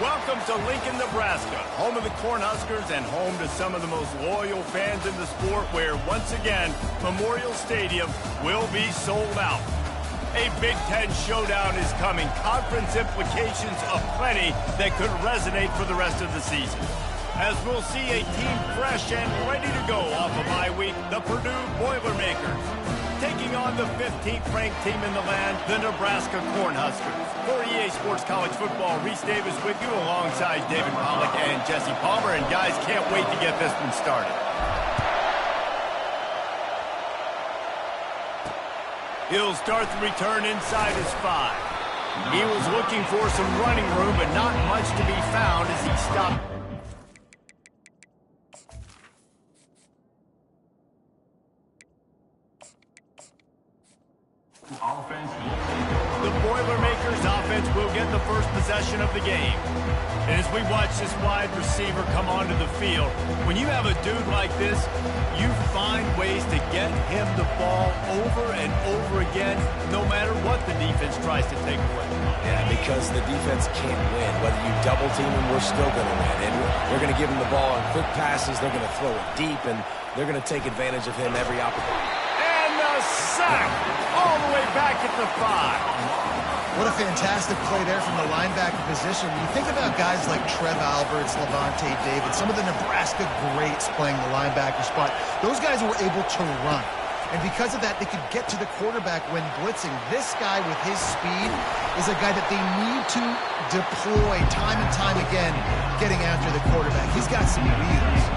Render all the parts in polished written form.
Welcome to Lincoln, Nebraska, home of the Cornhuskers and home to some of the most loyal fans in the sport, where, once again, Memorial Stadium will be sold out. A Big Ten showdown is coming. Conference implications aplenty that could resonate for the rest of the season. As we'll see a team fresh and ready to go off a bye week, the Purdue Boilermakers, taking on the 15th ranked team in the land, the Nebraska Cornhuskers. For EA Sports College Football, Reese Davis with you alongside David Pollack and Jesse Palmer. And guys, can't wait to get this one started. He'll start the return inside his 5. He was looking for some running room, but not much to be found as he stopped. The Boilermakers offense will get the first possession of the game. And as we watch this wide receiver come onto the field, when you have a dude like this, you find ways to get him the ball over and over again, no matter what the defense tries to take away. Yeah, because the defense can't win. Whether you double team him, we're still going to win. And they're going to give him the ball in quick passes. They're going to throw it deep, and they're going to take advantage of him every opportunity. Sack all the way back at the 5. What a fantastic play there from the linebacker position. You think about guys like Trev Alberts, Levante David, some of the Nebraska greats playing the linebacker spot. Those guys were able to run. And because of that, they could get to the quarterback when blitzing. This guy with his speed is a guy that they need to deploy time and time again, getting after the quarterback. He's got some wheels.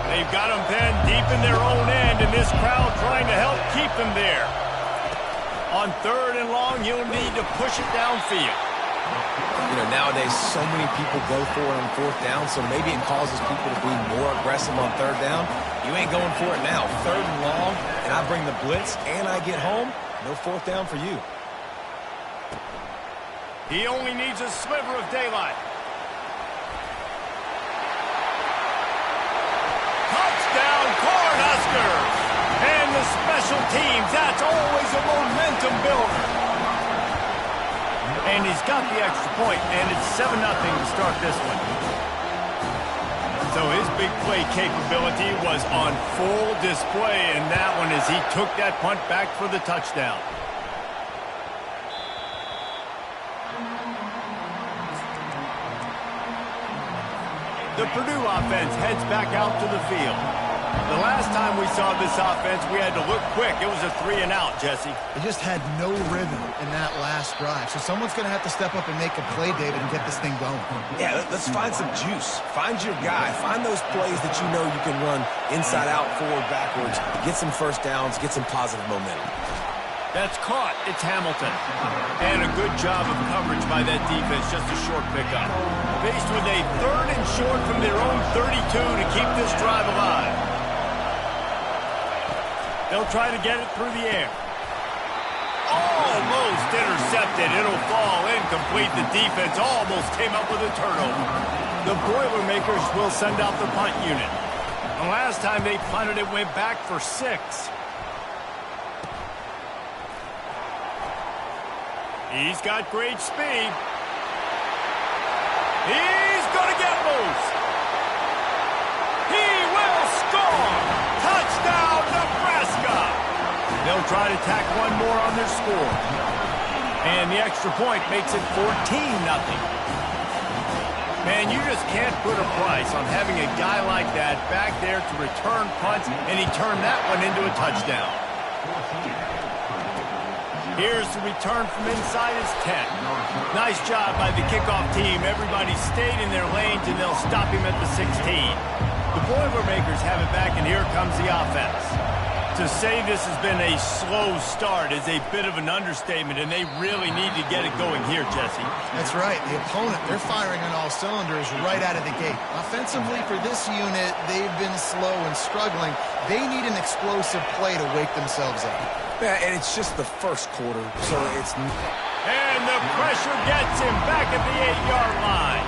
They've got them pinned deep in their own end, and this crowd trying to help keep them there. On 3rd and long, he'll need to push it downfield. You know, nowadays, so many people go for it on 4th down, so maybe it causes people to be more aggressive on 3rd down. You ain't going for it now. 3rd and long, and I bring the blitz, and I get home. No 4th down for you. He only needs a sliver of daylight. Touchdown, Cornhuskers! And the special teams, that's always a momentum builder. And he's got the extra point, and it's 7-0 to start this one. So his big play capability was on full display in that one as he took that punt back for the touchdown. The Purdue offense heads back out to the field. The last time we saw this offense, we had to look quick. It was a 3-and-out, Jesse. They just had no rhythm in that last drive. So someone's going to have to step up and make a play, David, and get this thing going. Yeah, let's find some juice. Find your guy. Find those plays that you know you can run inside out, forward, backwards. Get some first downs. Get some positive momentum. That's caught. It's Hamilton. And a good job of coverage by that defense. Just a short pickup. Faced with a 3rd and short from their own 32 to keep this drive alive. They'll try to get it through the air. Almost intercepted. It'll fall incomplete. The defense almost came up with a turnover. The Boilermakers will send out the punt unit. The last time they punted, it went back for 6. He's got great speed. He's going to get loose. He will score. Touchdown, Nebraska. They'll try to tack one more on their score. And the extra point makes it 14-0. Man, you just can't put a price on having a guy like that back there to return punts, and he turned that one into a touchdown. Here's the return from inside his 10. Nice job by the kickoff team. Everybody stayed in their lanes, and they'll stop him at the 16. The Boilermakers have it back, and here comes the offense. To say this has been a slow start is a bit of an understatement, and they really need to get it going here, Jesse. That's right. The opponent, they're firing on all cylinders right out of the gate. Offensively, for this unit, they've been slow and struggling. They need an explosive play to wake themselves up. Yeah, and it's just the first quarter, so it's... And the pressure gets him back at the 8-yard line.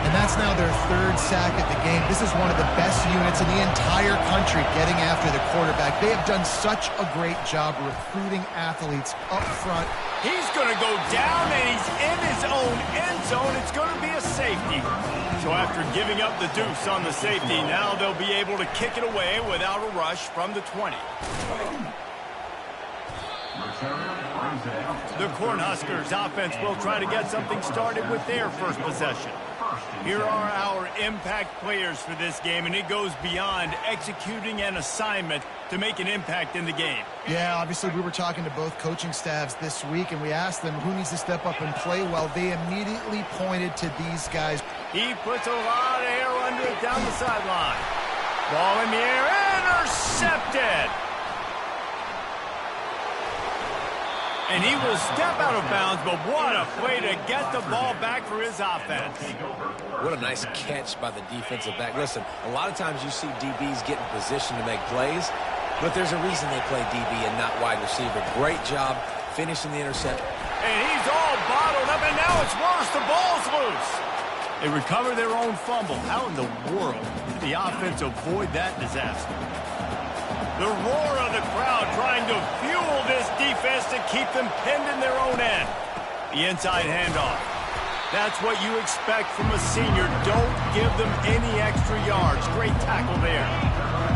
And that's now their 3rd sack at the game. This is one of the best units in the entire country getting after the quarterback. They have done such a great job recruiting athletes up front He's going to go down, and he's in his own end zone. It's going to be a safety. So after giving up the deuce on the safety, now they'll be able to kick it away without a rush from the 20. The Cornhuskers offense will try to get something started with their first possession. Here are our impact players for this game, and it goes beyond executing an assignment to make an impact in the game. Yeah, obviously we were talking to both coaching staffs this week, and we asked them who needs to step up and play well. They immediately pointed to these guys. He puts a lot of air under it down the sideline. Ball in the air, intercepted. And he will step out of bounds, but what a play to get the ball back for his offense. What a nice catch by the defensive back. Listen, a lot of times you see DBs get in position to make plays, but there's a reason they play DB and not wide receiver. Great job finishing the interception. And he's all bottled up, and now it's worse. The ball's loose. They recover their own fumble. How in the world did the offense avoid that disaster? The roar of the crowd trying to fuel this defense to keep them pinned in their own end. The inside handoff. That's what you expect from a senior. Don't give them any extra yards. Great tackle there.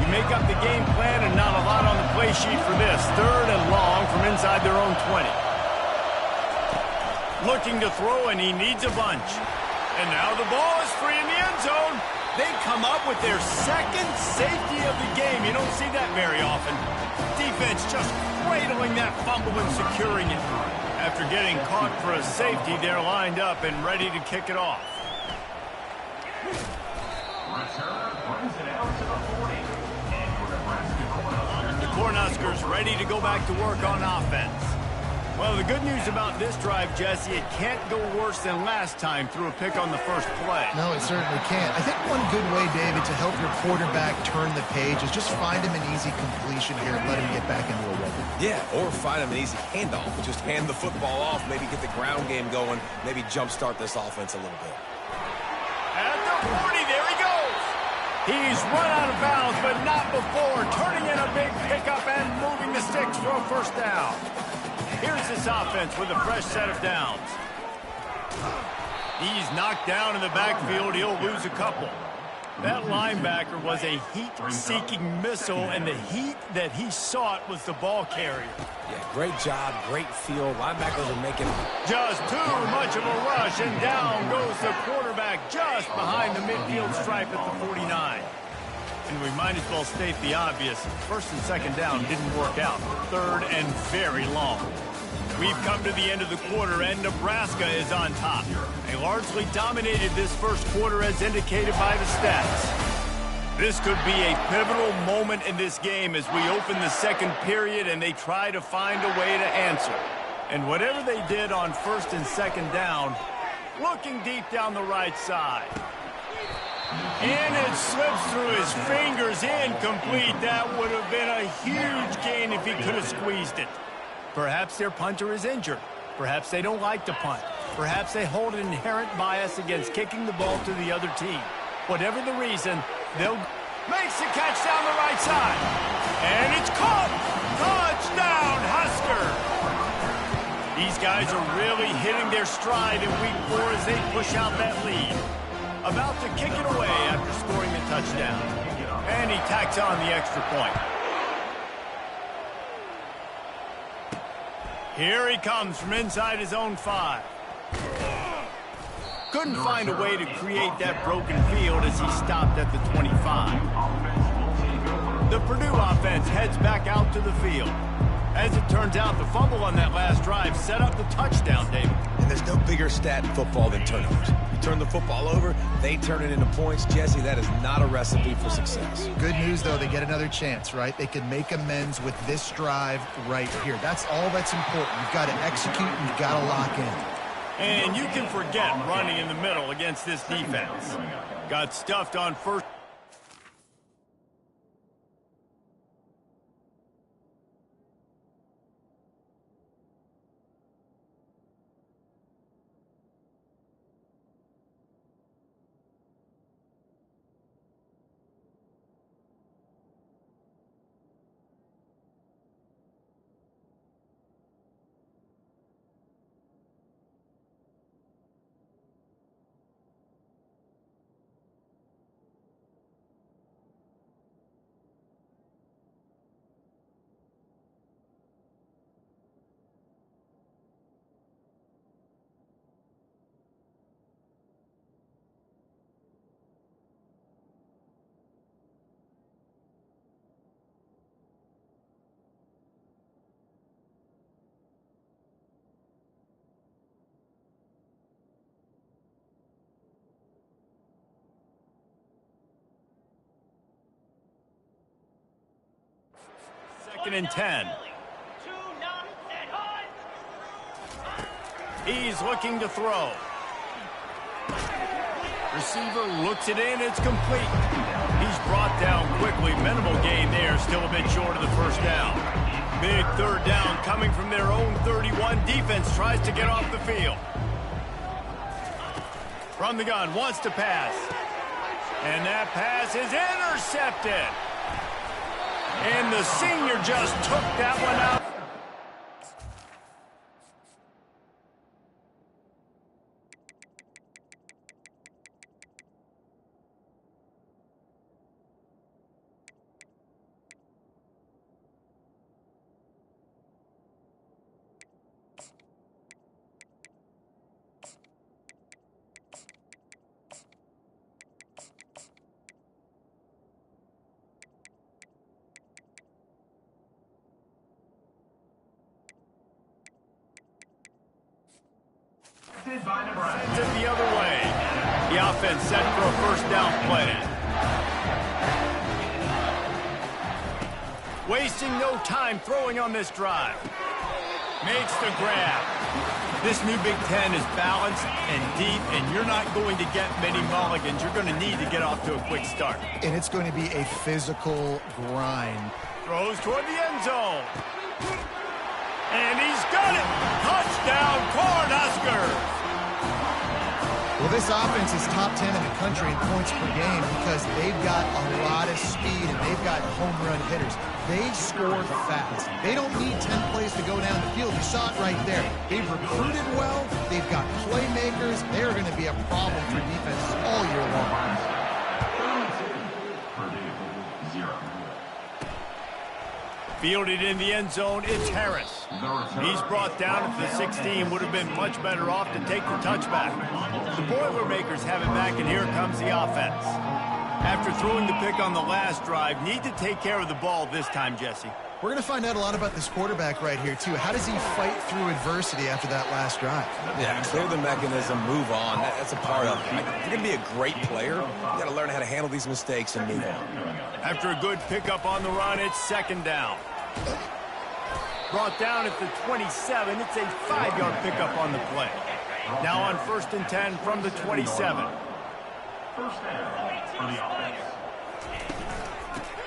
You make up the game plan and not a lot on the play sheet for this. 3rd and long from inside their own 20. Looking to throw, and he needs a bunch. And now the ball is free in the end zone. They come up with their second safety of the game. You don't see that very often. Defense just cradling that fumble and securing it. After getting caught for a safety, they're lined up and ready to kick it off. The Cornhuskers ready to go back to work on offense. Well, the good news about this drive, Jesse, it can't go worse than last time through a pick on the first play. No, it certainly can't. I think one good way, David, to help your quarterback turn the page is just find him an easy completion here and let him get back into a rhythm. Yeah, or find him an easy handoff. Just hand the football off, maybe get the ground game going, maybe jumpstart this offense a little bit. At the 40, there he goes. He's run out of bounds, but not before turning in a big pickup and moving the sticks for a first down. Here's this offense with a fresh set of downs. He's knocked down in the backfield. He'll lose a couple. That linebacker was a heat-seeking missile, and the heat that he sought was the ball carrier. Yeah, great job, great field. Linebackers are making... Just too much of a rush, and down goes the quarterback just behind the midfield stripe at the 49. And we might as well state the obvious. 1st and 2nd down didn't work out. 3rd and very long. We've come to the end of the quarter, and Nebraska is on top. They largely dominated this first quarter as indicated by the stats. This could be a pivotal moment in this game as we open the second period and they try to find a way to answer. And whatever they did on 1st and 2nd down, looking deep down the right side. And it slips through his fingers, incomplete. That would have been a huge gain if he could have squeezed it. Perhaps their punter is injured. Perhaps they don't like to punt. Perhaps they hold an inherent bias against kicking the ball to the other team. Whatever the reason, they'll... Makes the catch down the right side. And it's caught! Touchdown, Husker! These guys are really hitting their stride in week 4 as they push out that lead. About to kick it away after scoring the touchdown. And he tacks on the extra point. Here he comes from inside his own 5. Couldn't find a way to create that broken field as he stopped at the 25. The Purdue offense heads back out to the field. As it turns out, the fumble on that last drive set up the touchdown, David. And there's no bigger stat in football than turnovers. You turn the football over, they turn it into points. Jesse, that is not a recipe for success. Good news, though, they get another chance, right? They can make amends with this drive right here. That's all that's important. You've got to execute and you've got to lock in. And you can forget running in the middle against this defense. Got stuffed on 1st. 2nd and 10. He's looking to throw. Receiver looks it in. It's complete. He's brought down quickly. Minimal gain there. Still a bit short of the first down. Big 3rd down coming from their own 31. Defense tries to get off the field. From the gun, wants to pass. And that pass is intercepted. And the senior just took that one out. Sends it the other way. The offense set for a first down play. Wasting no time throwing on this drive. Makes the grab. This new Big Ten is balanced and deep, and you're not going to get many mulligans. You're going to need to get off to a quick start. And it's going to be a physical grind. Throws toward the end zone. And he's got it. Touchdown, Cornhuskers. Well, this offense is top 10 in the country in points per game because they've got a lot of speed and they've got home run hitters. They score fast. They don't need 10 plays to go down the field. You saw it right there. They've recruited well. They've got playmakers. They're going to be a problem for defenses all year long. Fielded in the end zone, it's Harris. He's brought down at the 16. Would have been much better off to take the touchback. The Boilermakers have it back, and here comes the offense. After throwing the pick on the last drive, need to take care of the ball this time, Jesse. We're going to find out a lot about this quarterback right here, too. How does he fight through adversity after that last drive? Yeah, clear the mechanism, move on. That's a part of it. If you're going to be a great player, you got to learn how to handle these mistakes and move on. After a good pickup on the run, it's 2nd down. Brought down at the 27. It's a 5-yard pickup on the play. Now on 1st and 10 from the 27.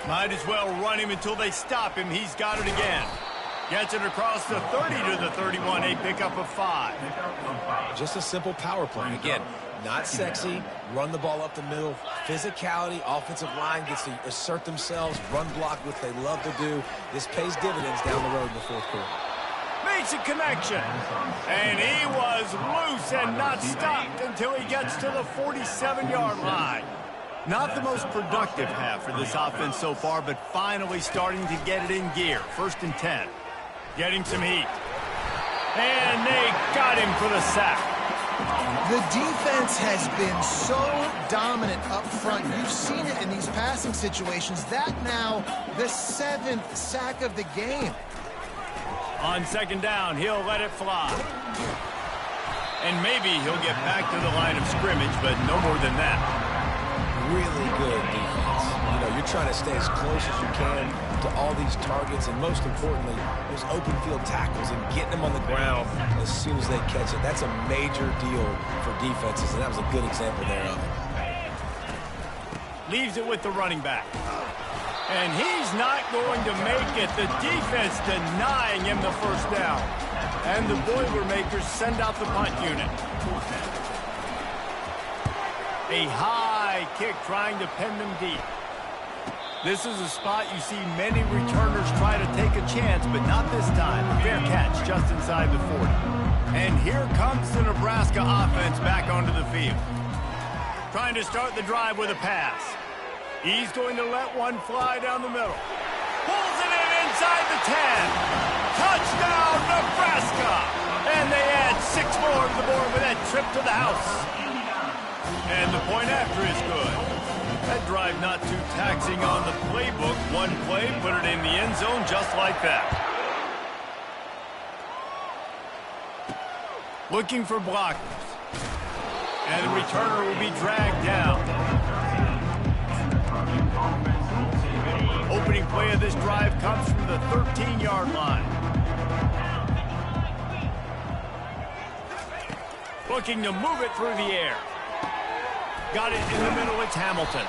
Might as well run him until they stop him. He's got it again. Gets it across the 30 to the 31. A pickup of 5. Just a simple power play. Again, not sexy. Run the ball up the middle. Physicality. Offensive line gets to assert themselves. Run block, which they love to do. This pays dividends down the road in the 4th quarter. Makes a connection. And he was loose and not stopped until he gets to the 47-yard line. Not the most productive half for this offense so far, but finally starting to get it in gear. 1st and 10. Getting some heat. And they got him for the sack. The defense has been so dominant up front. You've seen it in these passing situations. That now the 7th sack of the game. On 2nd down, he'll let it fly. And maybe he'll get back to the line of scrimmage, but no more than that. Really good defense. You know, you're trying to stay as close as you can to all these targets, and most importantly, those open field tackles and getting them on the ground as soon as they catch it. That's a major deal for defenses, and that was a good example there of it. Leaves it with the running back. And he's not going to make it. The defense denying him the first down. And the Boilermakers send out the punt unit. A high kick trying to pin them deep. This is a spot you see many returners try to take a chance, but not this time. A fair catch just inside the 40. And here comes the Nebraska offense back onto the field. Trying to start the drive with a pass. He's going to let one fly down the middle. Pulls it in inside the 10. Touchdown, Nebraska! And they add 6 more to the board with that trip to the house. And the point after is good. That drive not too taxing on the playbook. One play, put it in the end zone just like that. Looking for blockers. And the returner will be dragged down. Opening play of this drive comes from the the 13-yard line. Looking to move it through the air. Got it in the middle, it's Hamilton.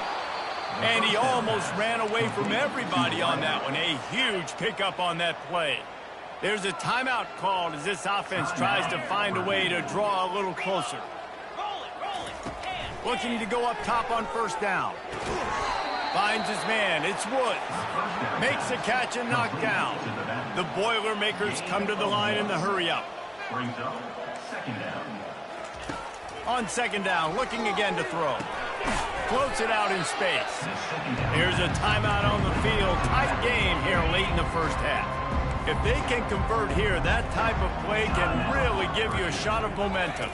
And he almost ran away from everybody on that one. A huge pickup on that play. There's a timeout called as this offense tries to find a way to draw a little closer. Looking to go up top on first down. Finds his man, it's Woods. Makes a catch and knocked down. The Boilermakers come to the line in the hurry-up. On second down, looking again to throw. Floats it out in space. Here's a timeout on the field. Tight game here late in the first half. If they can convert here, that type of play can really give you a shot of momentum.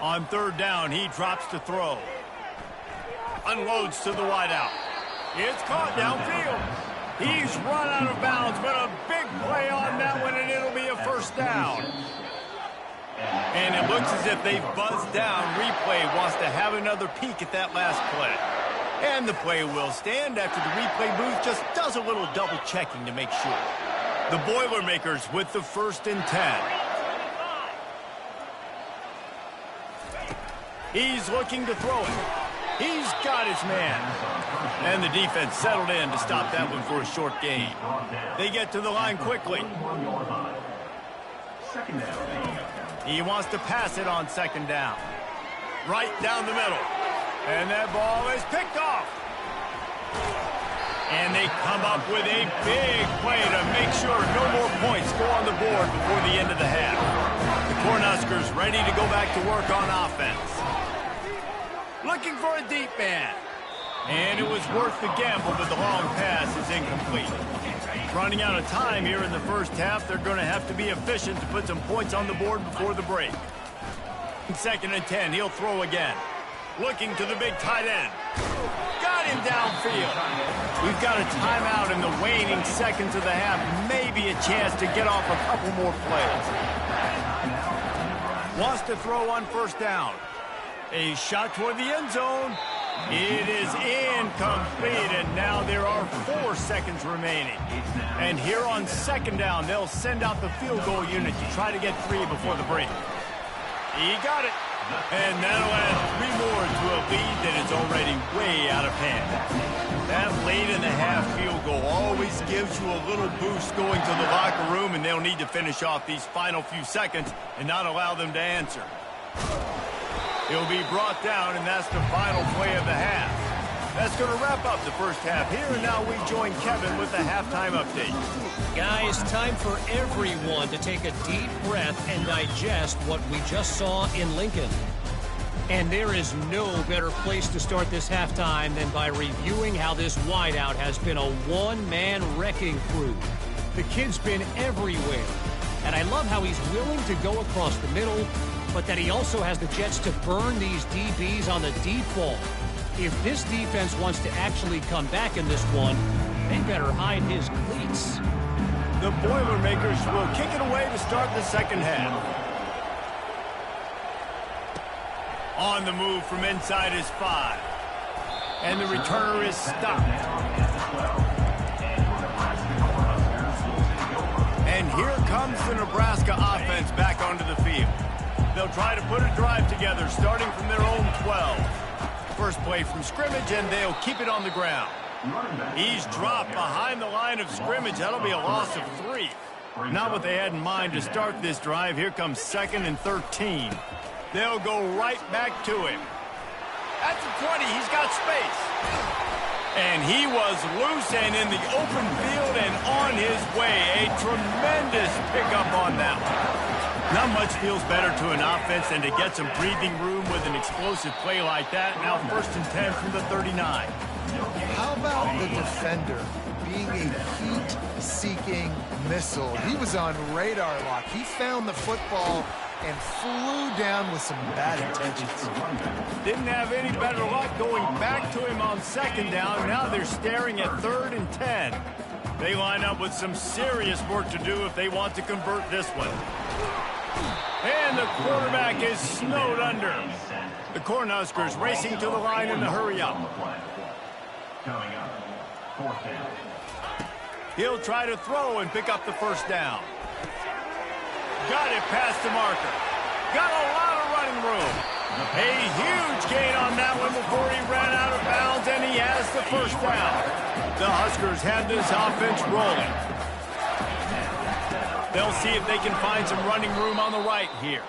On third down, he drops to throw. Unloads to the wideout. It's caught downfield. He's run out of bounds, but a big play on that one, and it'll be a first down. And it looks as if they've buzzed down. Replay wants to have another peek at that last play. And the play will stand after the replay booth just does a little double checking to make sure. The Boilermakers with the 1st and 10. He's looking to throw it. He's got his man. And the defense settled in to stop that one for a short gain. They get to the line quickly. He wants to pass it on second down. Right down the middle. And that ball is picked off. And they come up with a big play to make sure no more points go on the board before the end of the half. The Cornhuskers ready to go back to work on offense. Looking for a deep man. And it was worth the gamble, but the long pass is incomplete. Running out of time here in the first half, they're going to have to be efficient to put some points on the board before the break. 2nd and 10, he'll throw again. Looking to the big tight end. Got him downfield. We've got a timeout in the waning seconds of the half. Maybe a chance to get off a couple more plays. Wants to throw on first down. A shot toward the end zone. It is incomplete, and now there are 4 seconds remaining. And here on second down, they'll send out the field goal unit to try to get 3 before the break. He got it. And that'll add 3 more to a lead that is already way out of hand. That late in the half field goal always gives you a little boost going to the locker room, and they'll need to finish off these final few seconds and not allow them to answer. He'll be brought down, and that's the final play of the half. That's going to wrap up the first half here, and now we join Kevin with the halftime update. Guys, time for everyone to take a deep breath and digest what we just saw in Lincoln. And there is no better place to start this halftime than by reviewing how this wideout has been a one-man wrecking crew. The kid's been everywhere, and I love how he's willing to go across the middle, but that he also has the jets to burn these DBs on the deep ball. If this defense wants to actually come back in this one, they better hide his cleats. The Boilermakers will kick it away to start the second half. On the move from inside his 5. And the returner is stopped. And here comes the Nebraska offense back onto the field. They'll try to put a drive together starting from their own 12. First play from scrimmage, and they'll keep it on the ground. He's dropped behind the line of scrimmage. That'll be a loss of 3. Not what they had in mind to start this drive. Here comes 2nd and 13. They'll go right back to him. At the 20, he's got space. And he was loose and in the open field and on his way. A tremendous pickup on that one. Not much feels better to an offense than to get some breathing room with an explosive play like that. Now 1st and 10 from the 39. How about the defender being a heat-seeking missile? He was on radar lock. He found the football and flew down with some bad intentions. Didn't have any better luck going back to him on second down. Now they're staring at 3rd and 10. They line up with some serious work to do if they want to convert this one. And the quarterback is snowed under. The Cornhuskers racing to the line in the hurry-up. He'll try to throw and pick up the first down. Got it past the marker. Got a lot of running room. A huge gain on that one before he ran out of bounds, and he has the first down. The Huskers have this offense rolling. They'll see if they can find some running room on the right here.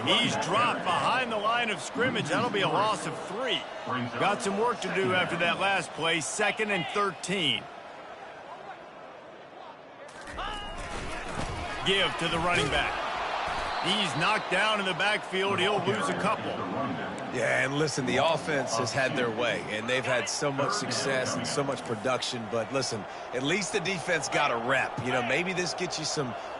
He's dropped behind the line of scrimmage. That'll be a loss of 3. Got some work to do after that last play, 2nd and 13. Give to the running back. He's knocked down in the backfield. He'll lose a couple. Yeah, and listen, the offense has had their way, and they've had so much success and so much production. But listen, at least the defense got a rep. You know, maybe this gets you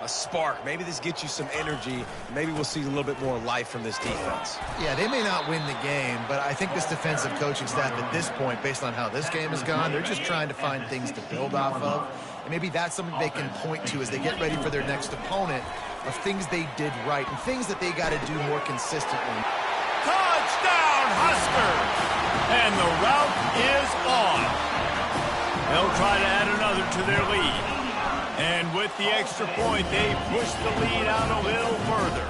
a spark. Maybe this gets you some energy. Maybe we'll see a little bit more life from this defense. Yeah, they may not win the game, but I think this defensive coaching staff at this point, based on how this game has gone, they're just trying to find things to build off of. And maybe that's something they can point to as they get ready for their next opponent, of things they did right and things that they got to do more consistently. Touchdown, Huskers! And the route is on. They'll try to add another to their lead. And with the extra point, they push the lead out a little further.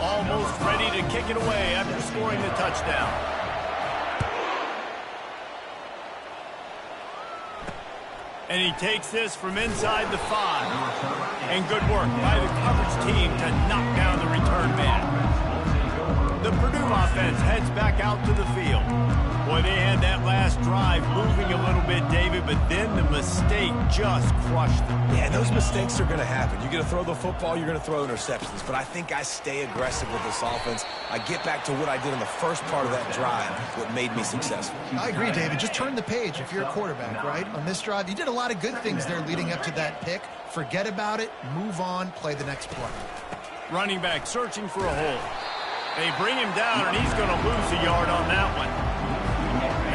Almost ready to kick it away after scoring the touchdown. And he takes this from inside the 5. And good work by the coverage team to knock down the return man. The Purdue offense heads back out to the field. Boy, they had that last drive moving a little bit, David, but then the mistake just crushed them. Yeah, those mistakes are going to happen. You're going to throw the football, you're going to throw interceptions. But I think I stay aggressive with this offense. I get back to what I did in the first part of that drive, what made me successful. I agree, David. Just turn the page if you're a quarterback, right? On this drive, you did a lot of good things there leading up to that pick. Forget about it, move on, play the next play. Running back searching for a hole. They bring him down, and he's going to lose a yard on that one.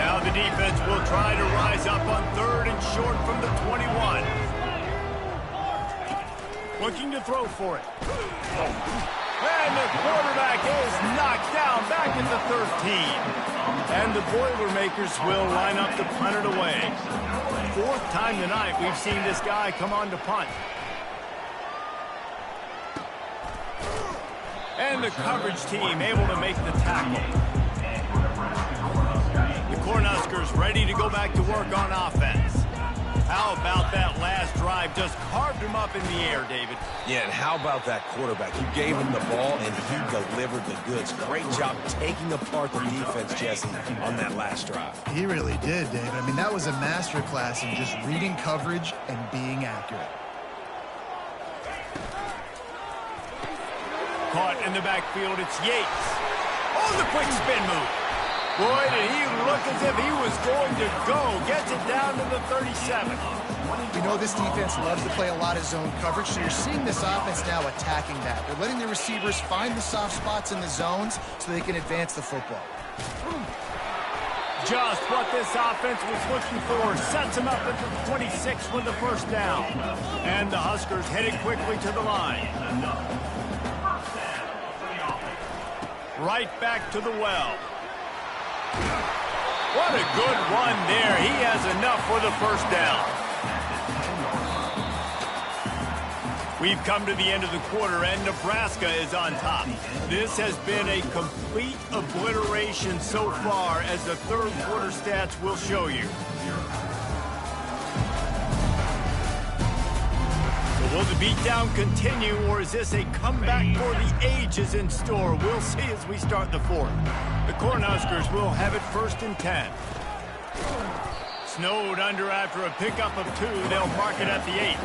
Now the defense will try to rise up on 3rd and short from the 21. Looking to throw for it. And the quarterback is knocked down back at the 13. And the Boilermakers will line up to punt it away. 4th time tonight we've seen this guy come on to punt. And the coverage team able to make the tackle. The Cornhuskers ready to go back to work on offense. How about that last drive? Just carved him up in the air, David. Yeah, and how about that quarterback? You gave him the ball, and he delivered the goods. Great job taking apart the defense, Jesse, on that last drive. He really did, David. I mean, that was a masterclass in just reading coverage and being accurate. Caught in the backfield, it's Yates. Oh, the quick spin move. Boy, did he look as if he was going to go. Gets it down to the 37. You know, this defense loves to play a lot of zone coverage, so you're seeing this offense now attacking that. They're letting the receivers find the soft spots in the zones so they can advance the football. Just what this offense was looking for. Sets him up at the 26 with the first down. And the Huskers headed quickly to the line. Right back to the well. What a good run there. He has enough for the first down. We've come to the end of the quarter, and Nebraska is on top. This has been a complete obliteration so far, as the third quarter stats will show you. Will the beatdown continue, or is this a comeback for the ages in store? We'll see as we start the 4th. The Cornhuskers will have it 1st and 10. Snowed under after a pickup of 2. They'll mark it at the 8.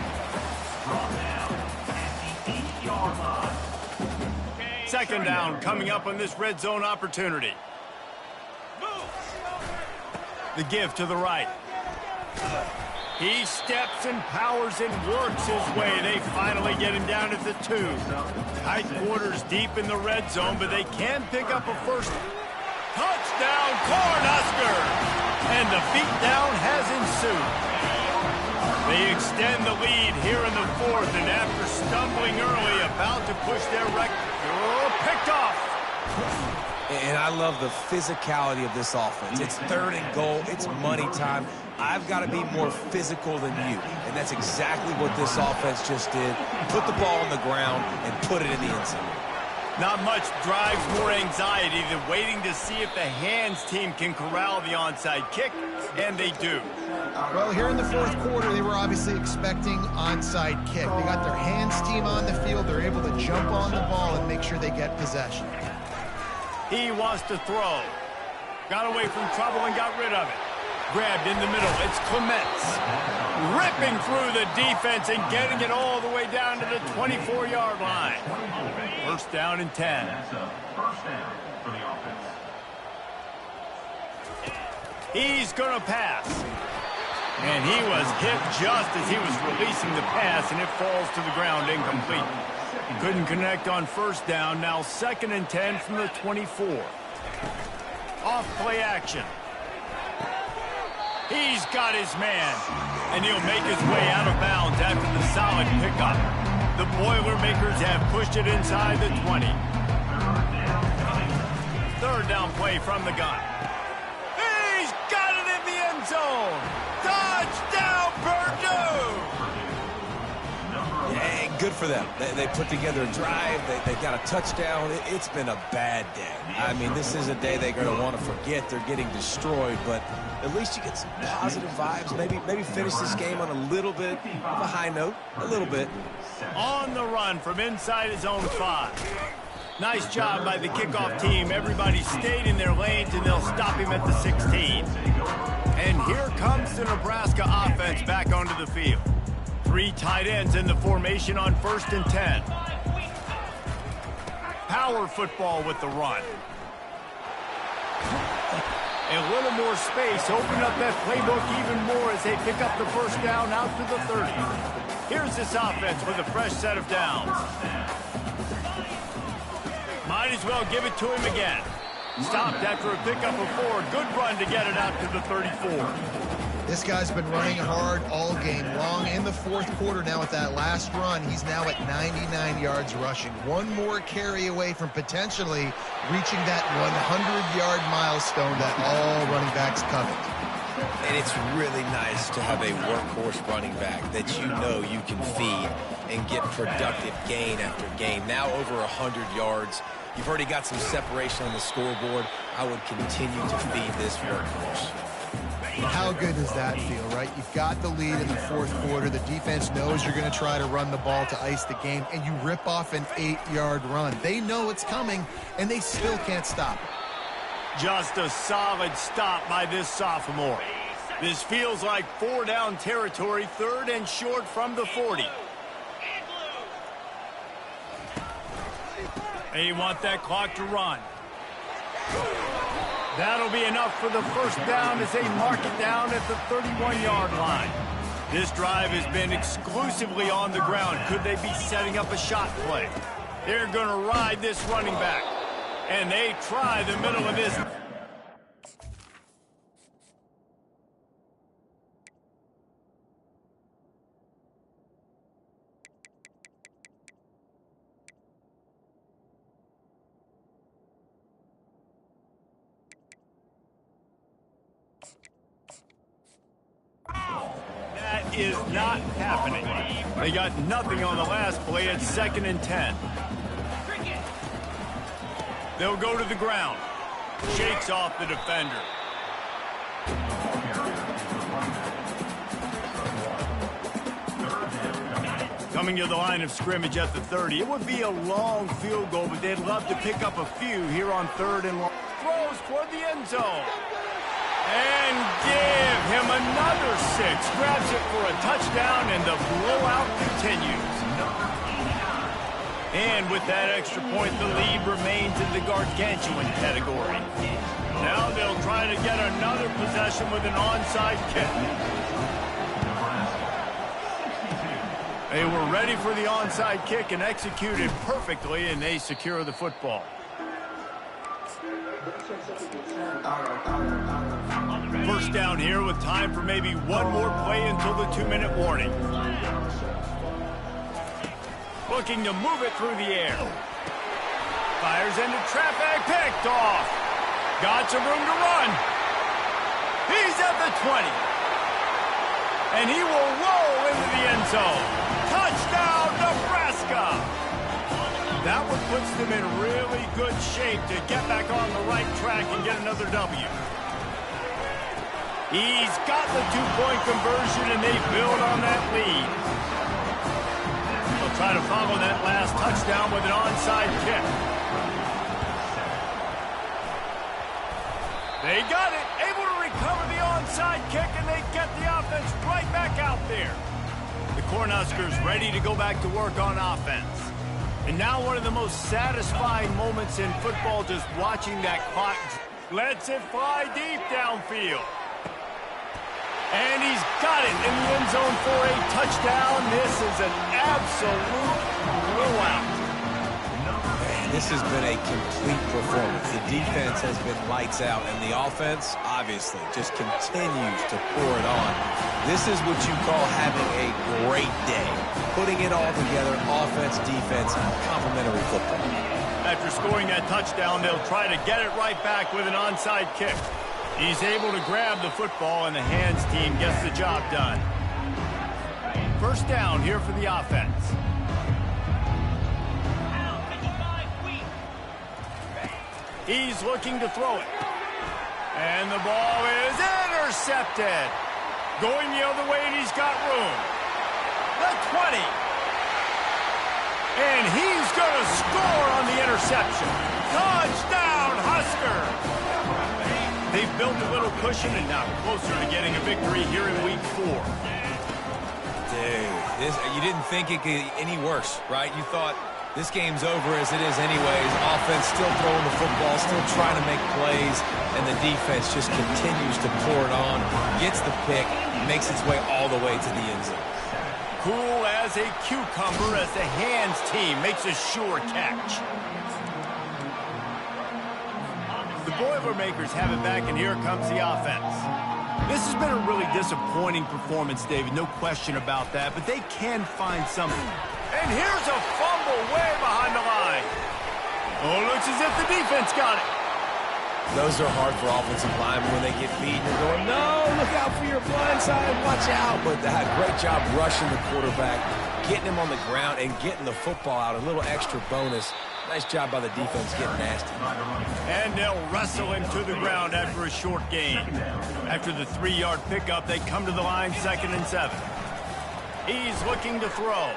2nd down coming up on this red zone opportunity. The give to the right. He steps and powers and works his way. They finally get him down at the 2. Tight quarters deep in the red zone, but they can pick up a first. Touchdown, Cornhuskers! And the beatdown has ensued. They extend the lead here in the 4th, and after stumbling early, about to push their record. Oh, picked off. And I love the physicality of this offense. It's 3rd and goal. It's money time. I've got to be more physical than you. And that's exactly what this offense just did. Put the ball on the ground and put it in the end zone. Not much drives more anxiety than waiting to see if the hands team can corral the onside kick, and they do. Well, here in the 4th quarter, they were obviously expecting onside kick. They got their hands team on the field. They're able to jump on the ball and make sure they get possession. He wants to throw. Got away from trouble and got rid of it. Grabbed in the middle. It's Clements. Ripping through the defense and getting it all the way down to the 24-yard line. 1st down and 10. He's going to pass. And he was hit just as he was releasing the pass, and it falls to the ground incomplete. Couldn't connect on 1st down. Now 2nd and 10 from the 24. Off play action. He's got his man, and he'll make his way out of bounds after the solid pickup. The Boilermakers have pushed it inside the 20. 3rd down play from the gun. He's got it in the end zone. Touchdown, Purdue! Yeah, good for them. They put together a drive. They got a touchdown. It's been a bad day. I mean, this is a day they're going to want to forget. They're getting destroyed, but at least you get some positive vibes. Maybe finish this game on a little bit of a high note. A little bit. On the run from inside his own 5. Nice job by the kickoff team. Everybody stayed in their lanes, and they'll stop him at the 16. And here comes the Nebraska offense back onto the field. 3 tight ends in the formation on 1st and 10. Power football with the run. A little more space, open up that playbook even more as they pick up the 1st down out to the 30. Here's this offense with a fresh set of downs. Might as well give it to him again. Stopped after a pickup of 4. Good run to get it out to the 34. This guy's been running hard all game long. In the 4th quarter now with that last run, he's now at 99 yards rushing. One more carry away from potentially reaching that 100-yard milestone that all running backs covet. And it's really nice to have a workhorse running back that you know you can feed and get productive gain after gain. Now over 100 yards. You've already got some separation on the scoreboard. I would continue to feed this workhorse. How good does that feel, right? You've got the lead in the 4th quarter. The defense knows you're going to try to run the ball to ice the game, and you rip off an 8-yard run. They know it's coming, and they still can't stop it. Just a solid stop by this sophomore. This feels like 4-down territory, 3rd and short from the 40. They want that clock to run. That'll be enough for the 1st down as they mark it down at the 31-yard line. This drive has been exclusively on the ground. Could they be setting up a shot play? They're going to ride this running back. And they try the middle of this. That is not happening. They got nothing on the last play. It's 2nd and 10. They'll go to the ground. Shakes off the defender. Coming to the line of scrimmage at the 30. It would be a long field goal, but they'd love to pick up a few here on 3rd and long. Throws toward the end zone. And give him another 6. Grabs it for a touchdown, and the blowout continues. And with that extra point, the lead remains in the gargantuan category. Now they'll try to get another possession with an onside kick. They were ready for the onside kick and executed perfectly, and they secure the football. First down here with time for maybe one more play until the 2-minute warning. Looking to move it through the air. Fires into traffic, picked off. Got some room to run. He's at the 20. And he will roll into the end zone. Touchdown, Nebraska! That one puts them in really good shape to get back on the right track and get another W. He's got the two-point conversion, and they build on that lead. They'll try to follow that last touchdown with an onside kick. They got it, able to recover the onside kick, and they get the offense right back out there. The Cornhuskers ready to go back to work on offense. And now one of the most satisfying moments in football, just watching that clock. Lets it fly deep downfield. And he's got it in the end zone for a touchdown. This is an absolute blowout. This has been a complete performance. The defense has been lights out, and the offense, obviously, just continues to pour it on. This is what you call having a great day. Putting it all together, offense, defense, complementary football. After scoring that touchdown, they'll try to get it right back with an onside kick. He's able to grab the football, and the hands team gets the job done. First down here for the offense. He's looking to throw it. And the ball is intercepted. Going the other way, and he's got room. The 20. And he's going to score on the interception. Touchdown, Husker! They've built a little cushion and now closer to getting a victory here in Week 4. Dude, you didn't think it could get any worse, right? You thought this game's over as it is anyways. Offense still throwing the football, still trying to make plays, and the defense just continues to pour it on, gets the pick, makes its way all the way to the end zone. Cool as a cucumber as the hands team makes a sure catch. The Boilermakers have it back, and here comes the offense. This has been a really disappointing performance, David, no question about that, but they can find something. And here's a fumble way behind the line. Oh, looks as if the defense got it. Those are hard for offensive linemen when they get beat. You're going, no, look out for your blind side, watch out. But they had a great job rushing the quarterback, getting him on the ground, and getting the football out. A little extra bonus. Nice job by the defense getting nasty. And they'll wrestle him to the ground after a short gain. After the 3-yard pickup, they come to the line 2nd and 7. He's looking to throw.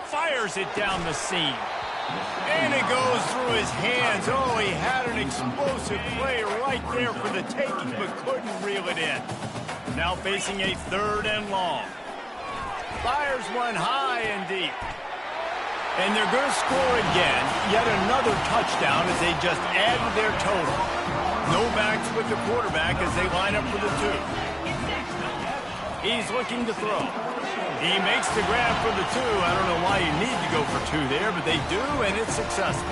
Fires it down the seam. And it goes through his hands. Oh, he had an explosive play right there for the taking, but couldn't reel it in. Now facing a 3rd and long. Fires one high and deep. And they're going to score again. Yet another touchdown as they just added their total. No backs with the quarterback as they line up for the 2. He's looking to throw. He makes the grab for the 2. I don't know why you need to go for 2 there, but they do, and it's successful.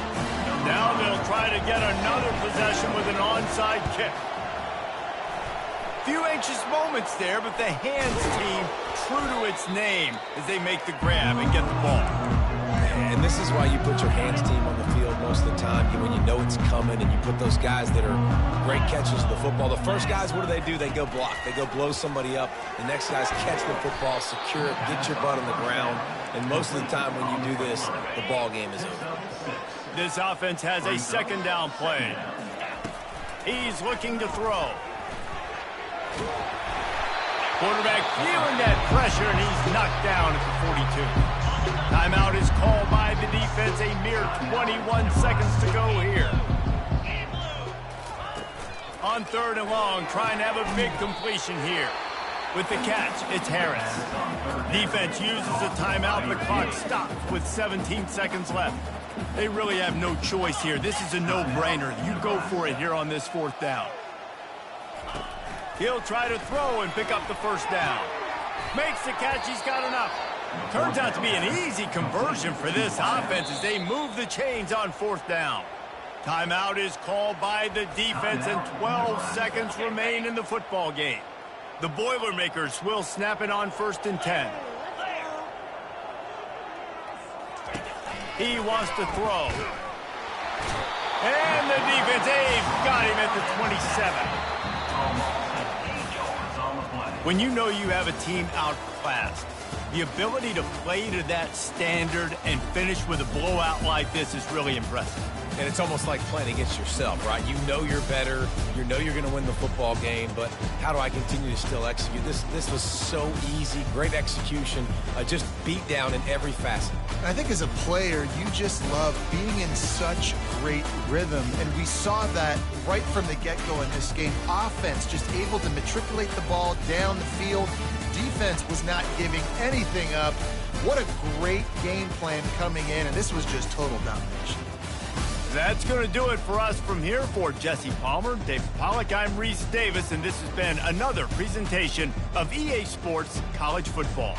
Now they'll try to get another possession with an onside kick. Few anxious moments there, but the hands team true to its name as they make the grab and get the ball. And this is why you put your hands team on the field most of the time, when you know it's coming, and you put those guys that are great catchers of the football. The first guys, what do? They go block. They go blow somebody up. The next guys catch the football, secure it, get your butt on the ground. And most of the time when you do this, the ball game is over. This offense has a 2nd down play. He's looking to throw. Quarterback feeling that pressure, and he's knocked down at the 42. Timeout is called by the defense. A mere 21 seconds to go here. On 3rd and long, trying to have a big completion here. With the catch, it's Harris. Defense uses a timeout. The clock stops with 17 seconds left. They really have no choice here. This is a no-brainer. You go for it here on this 4th down. He'll try to throw and pick up the 1st down. Makes the catch. He's got enough. Turns out to be an easy conversion for this offense as they move the chains on 4th down. Timeout is called by the defense, and 12 seconds remain in the football game. The Boilermakers will snap it on 1st and 10. He wants to throw. And the defense, got him at the 27. When you know you have a team outclassed, the ability to play to that standard and finish with a blowout like this is really impressive. And it's almost like playing against yourself, right? You know you're better. You know you're going to win the football game, but how do I continue to still execute? This was so easy. Great execution. Just beat down in every facet. I think as a player, you just love being in such great rhythm, and we saw that right from the get-go in this game. Offense just able to matriculate the ball down the field. Defense was not giving anything up. What a great game plan coming in, and this was just total domination. That's going to do it for us from here. For Jesse Palmer, David Pollack, I'm Reese Davis, and this has been another presentation of EA Sports College Football.